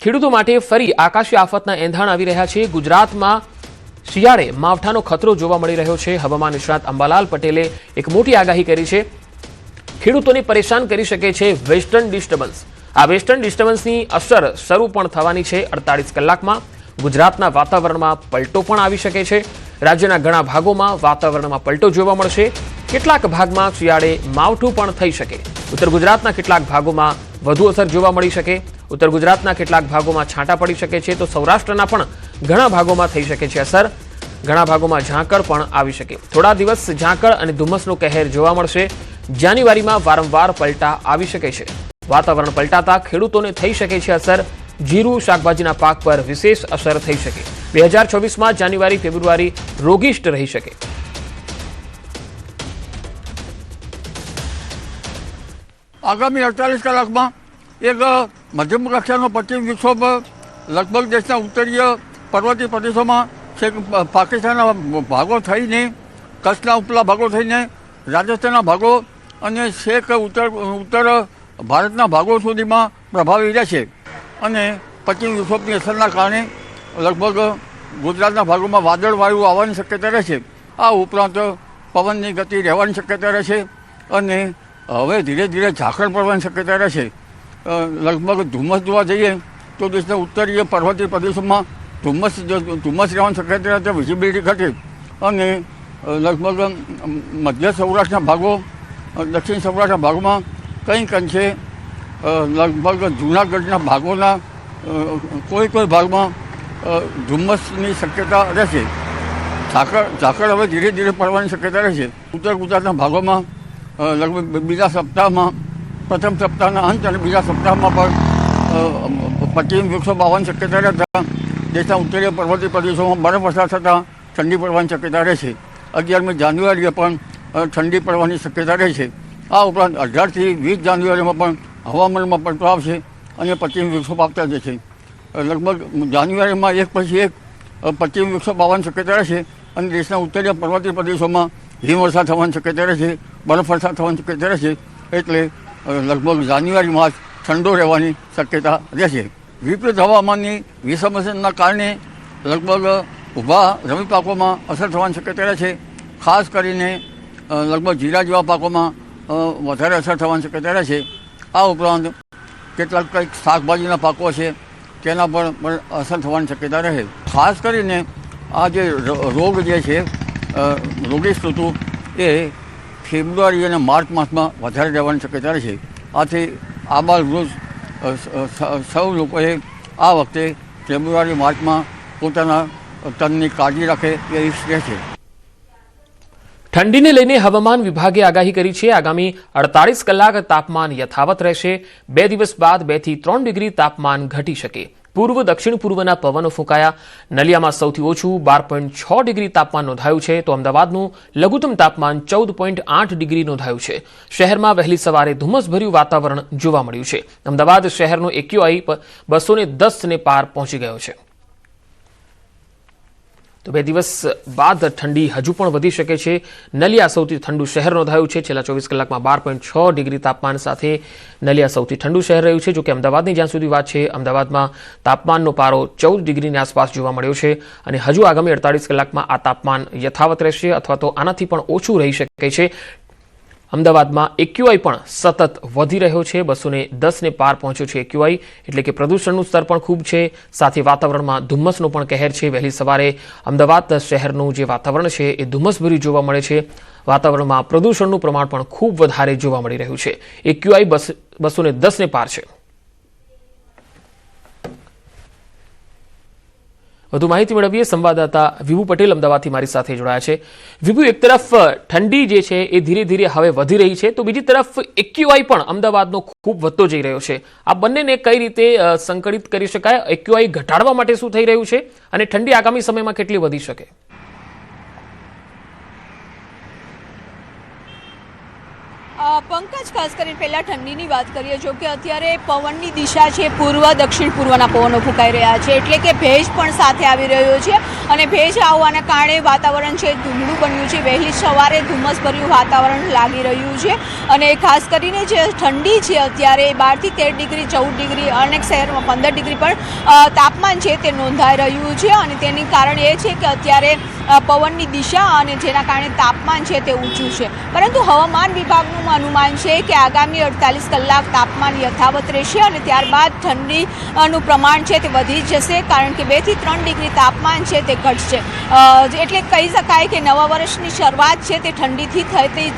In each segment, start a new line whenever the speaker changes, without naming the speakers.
ખેડૂતો માટે ફરી આકાશી આફતના એંધાણ આવી રહ્યા છે। ગુજરાતમાં શિયાળે માવઠાનો ખતરો જોવા મળી રહ્યો છે। હવામાન નિષ્ણાત અંબાલાલ પટેલે એક મોટી આગાહી કરી છે। ખેડૂતોને પરેશાન કરી શકે છે વેસ્ટર્ન ડિસ્ટર્બન્સ। આ વેસ્ટર્ન ડિસ્ટર્બન્સની અસર શરૂ પણ થવાની છે। 48 કલાકમાં ગુજરાતના વાતાવરણમાં પલટો પણ આવી શકે છે। રાજ્યના ઘણા ભાગોમાં વાતાવરણમાં પલટો જોવા મળશે। કેટલાક ભાગમાં શિયાળે માવઠું પણ થઈ શકે। ઉત્તર ગુજરાતના કેટલાક ભાગોમાં વધુ અસર જોવા મળી શકે। ઉત્તર ગુજરાતના કેટલાક ભાગોમાં છાંટા પડી શકે છે તો સૌરાષ્ટ્રના પણ ઘણા ભાગોમાં થઈ શકે છે અસર। ઘણા ભાગોમાં ઝાકળ પણ આવી શકે। થોડા દિવસ ઝાકળ અને ધુમ્મસનો કહેર જોવા મળશે। જાન્યુઆરીમાં વારંવાર પલટા આવી શકે છે। વાતાવરણ પલટાતા ખેડૂતોને થઈ શકે છે અસર। જીરું શાકભાજીના પાક પર વિશેષ અસર થઈ શકે। 2024માં જાન્યુઆરી ફેબ્રુઆરી રોગિષ્ટ રહી શકે।
આગામી 48 કલાકમાં એક મધ્યમ કક્ષાનો પશ્ચિમ વિક્ષોભ લગભગ દેશના ઉત્તરીય પર્વતીય પ્રદેશોમાં છેક પાકિસ્તાનના ભાગો થઈને કચ્છના ઉપલા ભાગો થઈને રાજસ્થાનના ભાગો અને છેક ઉત્તર ભારતના ભાગો સુધીમાં પ્રભાવી રહેશે અને પશ્ચિમ વિક્ષોભની અસરના કારણે લગભગ ગુજરાતના ભાગોમાં વાદળવાયુ આવવાની શક્યતા રહેશે। આ ઉપરાંત પવનની ગતિ રહેવાની શક્યતા રહેશે અને હવે ધીરે ધીરે ઝાકળ પડવાની શક્યતા રહેશે। લગભગ ધુમ્મસ જોવા જઈએ તો દેશના ઉત્તરીય પર્વતીય પ્રદેશોમાં ધુમ્મસ રહેવાની શક્યતા રહે, વિઝિબિલિટી ઘટે અને લગભગ મધ્ય સૌરાષ્ટ્રના ભાગો, દક્ષિણ સૌરાષ્ટ્રના ભાગોમાં કંઈક અંશે લગભગ જૂનાગઢના ભાગોના કોઈ ભાગમાં ધુમ્મસની શક્યતા રહેશે। ઝાકળ હવે ધીરે ધીરે પડવાની શક્યતા રહેશે। ઉત્તર ગુજરાતના ભાગોમાં લગભગ બીજા સપ્તાહમાં, પ્રથમ સપ્તાહના અંત અને બીજા સપ્તાહમાં પણ પશ્ચિમ વિક્ષોભ આવવાની શક્યતા રહેતા દેશના ઉત્તરીય પર્વતીય પ્રદેશોમાં બરફવર્ષા થતાં ઠંડી પડવાની શક્યતા રહેશે। 11મી જાન્યુઆરીએ પણ ઠંડી પડવાની શક્યતા રહેશે। આ ઉપરાંત 18થી 20 જાન્યુઆરીમાં પણ હવામાનમાં પલટો આવશે અને પશ્ચિમ વિક્ષોભ આવતા જશે। લગભગ જાન્યુઆરીમાં એક પછી એક પશ્ચિમ વિક્ષોભ આવવાની શક્યતા રહેશે અને દેશના ઉત્તરીય પર્વતીય પ્રદેશોમાં હિમવર્ષા થવાની શક્યતા રહેશે, બરફવર્ષા થવાની શક્યતા રહેશે। એટલે લગભગ જાન્યુઆરીમાં જ ઠંડો રહેવાની શક્યતા રહેશે। વિપરીત હવામાનની વિષમના કારણે લગભગ ઊભા રવિ પાકોમાં અસર થવાની શક્યતા રહેશે। ખાસ કરીને લગભગ જીરા જેવા પાકોમાં વધારે અસર થવાની શક્યતા રહેશે। આ ઉપરાંત કેટલાક કંઈક શાકભાજીના પાકો છે તેના પર પણ અસર થવાની શક્યતા રહે। ખાસ કરીને આ જે રોગ જે છે રોગીશ ઋતુ એ ફેબ્રુઆરી અને માર્ચ માસમાં વધારે રહેવાની શક્યતા રહેશે। આથી આબાલવૃદ્ધ સૌ લોકોએ આ વખતે ફેબ્રુઆરી માર્ચમાં પોતાના તનની કાળજી રાખે એ રહેશે।
ઠંડીને લઈને હવામાન વિભાગે આગાહી કરી છે। આગામી 48 કલાક તાપમાન યથાવત રહેશે। 2 દિવસ બાદ 2 થી 3 ડિગ્રી તાપમાન ઘટી શકે। પૂર્વ દક્ષિણ પૂર્વના પવનો ફૂંકાયા। નલિયામાં સૌથી ઓછું 12.6 ડિગ્રી તાપમાન નોંધાયું છે તો અમદાવાદનું લઘુત્તમ તાપમાન 14.8 ડિગ્રી નોંધાયું છે। શહેરમાં વહેલી સવારે ધુમ્મસભર્યું વાતાવરણ જોવા મળ્યું છે। અમદાવાદ શહેરનો AQI 210 ને પાર પહોંચી ગયો છે। તો 2 દિવસ બાદ ઠંડી હજુ પણ વધી શકે છે। નલિયા સૌથી ઠંડુ શહેર નોંધાયું છે। છેલ્લા 24 કલાકમાં 12.6 ડિગ્રી તાપમાન સાથે નલિયા સૌથી ઠંડુ શહેર રહ્યું છે। જોકે અમદાવાદની જ્યાં સુધી વાત છે, અમદાવાદમાં તાપમાનનો પારો 14 ડિગ્રીની આસપાસ જોવા મળ્યો છે અને હજુ આગામી 48 કલાકમાં આ તાપમાન યથાવત રહેશે અથવા તો આનાથી પણ ઓછું રહી શકે છે। અમદાવાદમાં AQI પણ સતત વધી રહ્યો છે। 210 ને પાર પહોંચ્યો છે AQI, એટલે કે પ્રદૂષણનું સ્તર પણ ખૂબ છે। સાથે વાતાવરણમાં ધુમ્મસનો પણ કહેર છે। વહેલી સવારે અમદાવાદ શહેરનું જે વાતાવરણ છે એ ધુમ્મસભર્યું જોવા મળે છે। વાતાવરણમાં પ્રદૂષણનું પ્રમાણ પણ ખૂબ વધારે જોવા મળી રહ્યું છે। AQI 210 ને પાર છે। વધુ માહિતી મેળવીએ। સંવાદદાતા વિભુ પટેલ અમદાવાદથી મારી સાથે જોડાયા છે। વિભુ, એક તરફ ઠંડી જે છે એ ધીરે ધીરે હવે વધી રહી છે તો બીજી તરફ AQI પણ અમદાવાદનો ખૂબ વધતો જઈ રહ્યો છે। આ બંનેને કઈ રીતે સંકલિત કરી શકાય? AQI ઘટાડવા માટે શું થઈ રહ્યું છે અને ઠંડી આગામી સમયમાં કેટલી વધી શકે?
પંકજ, ખાસ કરીને પહેલા ઠંડીની વાત કરીએ. જો કે અત્યારે પવનની દિશા છે પૂર્વ દક્ષિણ પૂર્વના પવનો ફૂંકાઈ રહ્યા છે, એટલે કે ભેજ પણ સાથે આવી રહ્યો છે અને ભેજ આવવાના કારણે વાતાવરણ છે ધૂંધળું બન્યું છે. વહેલી સવારે ધુમ્મસભર્યું વાતાવરણ લાગી રહ્યું છે અને ખાસ કરીને જે ઠંડી છે અત્યારે 12 થી 13 ડિગ્રી, 14 ડિગ્રી, અનેક શહેરોમાં 15 ડિગ્રી પણ તાપમાન છે તે નોંધાઈ રહ્યું છે અને તેની કારણ એ છે કે અત્યારે પવનની દિશા અને જેના કારણે તાપમાન છે તે ઊંચું છે. પરંતુ હવામાન વિભાગનું અનુમાન છે કે આગામી 48 કલાક તાપમાન યથાવત રહેશે અને ત્યારબાદ ઠંડીનું પ્રમાણ છે તે વધી જશે, કારણ કે 2 થી 3 ડિગ્રી તાપમાન છે તે ઘટશે. એટલે કહી શકાય કે નવા વર્ષની શરૂઆત છે તે ઠંડીથી થતી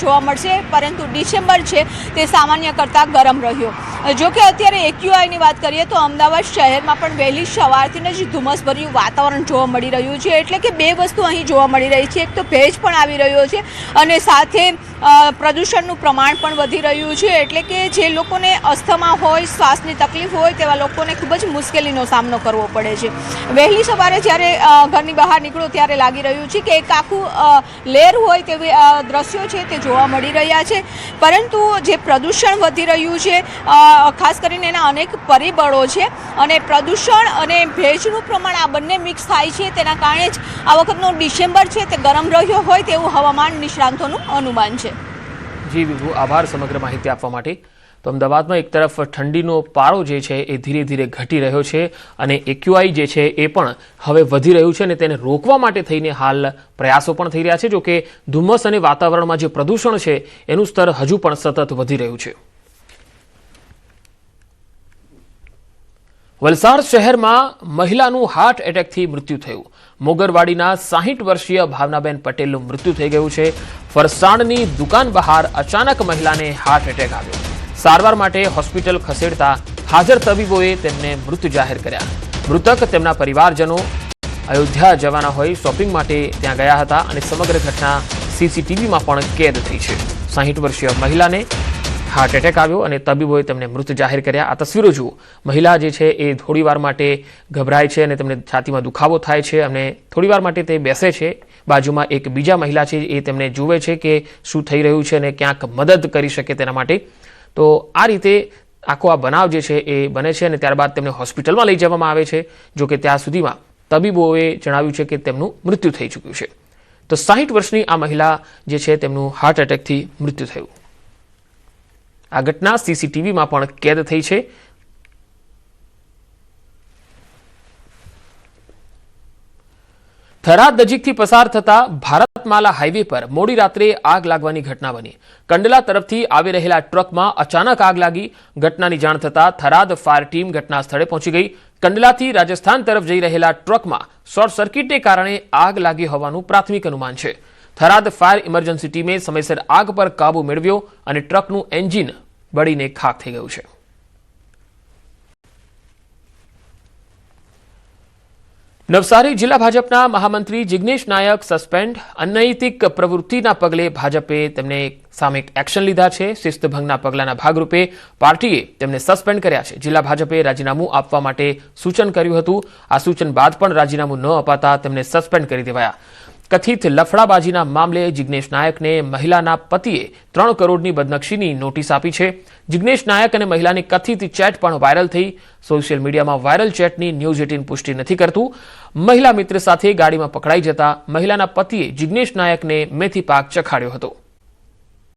જોવા મળશે, પરંતુ ડિસેમ્બર છે તે સામાન્ય કરતાં ગરમ રહ્યો. જો કે અત્યારે એક્યુઆઈની વાત કરીએ તો અમદાવાદ શહેરમાં પણ વહેલી સવારથી જ ધુમ્મસભર્યું વાતાવરણ જોવા મળી રહ્યું છે. એટલે કે બે વસ્તુ અહીં જોવા મળી રહી છે. એક તો ભેજ પણ આવી રહ્યો છે અને સાથે પ્રદૂષણનું પ્રમાણ પણ વધી રહ્યું છે. એટલે કે જે લોકોને અસ્થમા હોય, શ્વાસની તકલીફ હોય તેવા લોકોને ખૂબ જ મુશ્કેલીનો સામનો કરવો પડે છે. વહેલી સવારે જ્યારે ઘરની બહાર નીકળો ત્યારે લાગી રહ્યું છે કે એક આખું લહેર હોય તેવી દ્રશ્યો છે તે જોવા મળી રહ્યા છે. પરંતુ જે પ્રદૂષણ વધી રહ્યું છે, ખાસ કરીને એના અનેક પરિબળો છે અને પ્રદૂષણ અને ભેજનું પ્રમાણ આ બંને મિક્સ થાય છે. તેના કારણે જ આ વખતનો ડિસેમ્બર છે તે ગરમ રહ્યો હોય તેવું હવામાન નિષ્ણાંતોનું અનુમાન છે.
જી વિભુ, આભાર સમગ્ર માહિતી આપવા માટે. તો અમદાવાદમાં એક તરફ ઠંડીનો પારો જે છે એ ધીરે ધીરે ઘટી રહ્યો છે અને એક્યુઆઈ જે છે એ પણ હવે વધી રહ્યું છે અને તેને રોકવા માટે થઈને હાલ પ્રયાસો પણ થઈ રહ્યા છે. જો કે ધુમ્મસ અને વાતાવરણમાં જે પ્રદૂષણ છે એનું સ્તર હજુ પણ સતત વધી રહ્યું છે. વલસાડ શહેરમાં મહિલાનું હાર્ટ એટેકથી મૃત્યુ થયું. મોગરવાડીના 60 વર્ષીય ભાવનાબેન પટેલનું મૃત્યુ થઈ ગયું છે. ફરસાણની દુકાન બહાર અચાનક મહિલાને હાર્ટ એટેક આવ્યો. સારવાર માટે હોસ્પિટલ ખસેડતા હાજર તબીબોએ તેમને મૃત જાહેર કર્યા. મૃતક તેમના પરિવારજનો અયોધ્યા જવાના હોય શોપિંગ માટે ત્યાં ગયા હતા અને સમગ્ર ઘટના સીસીટીવીમાં પણ કેદ થઈ છે. 60 વર્ષીય મહિલાને હાર્ટ એટેક આવ્યો અને તબીબોએ તેમને મૃત જાહેર કર્યા. આ તસવીરો જુઓ. મહિલા જે છે એ થોડીવાર માટે ગભરાય છે અને તેમને છાતીમાં દુખાવો થાય છે અને થોડીવાર માટે તે બેસે છે. બાજુમાં એક બીજા મહિલા છે એ તેમને જુએ છે કે શું થઈ રહ્યું છે અને ક્યાંક મદદ કરી શકે તેના માટે. તો આ રીતે આખો આ બનાવ જે છે એ બને છે અને ત્યારબાદ તેમને હોસ્પિટલમાં લઈ જવામાં આવે છે. જો કે ત્યાં સુધીમાં તબીબોએ જણાવ્યું છે કે તેમનું મૃત્યુ થઈ ચૂક્યું છે. તો 60 વર્ષની આ મહિલા જે છે તેમનું હાર્ટ એટેકથી મૃત્યુ થયું. આ ઘટના સીસીટીવીમાં પણ કેદ થઈ છે. થરાદ નજીકથી પસાર થતા ભારતમાલા હાઈવે પર મોડી રાત્રે આગ લાગવાની ઘટના બની. કંડલા તરફથી આવી રહેલા ટ્રકમાં અચાનક આગ લાગી. ઘટનાની જાણ થતા થરાદ ફાયર ટીમ ઘટના સ્થળે પહોંચી ગઈ. કંડલાથી રાજસ્થાન તરફ જઈ રહેલા ટ્રકમાં શોર્ટ સર્કિટને કારણે આગ લાગી હોવાનું પ્રાથમિક અનુમાન છે. થરાદ ફાયર ઇમરજન્સી ટીમે સમયસર આગ પર કાબુ મેળવ્યો અને ટ્રકનું એન્જિન બળીને ખાખ થઈ ગયું છે. નવસારી જિલ્લા ભાજપના મહામંત્રી જિગ્નેશ નાયક સસ્પેન્ડ. અનૈતિક પ્રવૃત્તિના પગલે ભાજપે તેમને સામે એક્શન લીધા છે. શિસ્તભંગના પગલાના ભાગરૂપે પાર્ટીએ તેમને સસ્પેન્ડ કર્યા છે. જિલ્લા ભાજપે રાજીનામું આપવા માટે સૂચન કર્યું હતું. આ સૂચન બાદ પણ રાજીનામું ન અપાતા તેમને સસ્પેન્ડ કરી દેવાયા. કથિત લફડાબાજીના મામલે જિગ્નેશ નાયકને મહિલાના પતિએ 3 કરોડની બદનક્ષીની નોટિસ આપી છે. જિગ્નેશ નાયક અને મહિલાની કથિત ચેટ પણ વાયરલ થઈ. સોશિયલ મીડિયામાં વાયરલ ચેટની ન્યૂઝ 18 પુષ્ટિ નથી કરતું. મહિલા મિત્ર સાથે ગાડીમાં પકડાઈ જતા મહિલાના પતિએ જિગ્નેશ નાયકને મેથી પાક ચખાડ્યો હતો.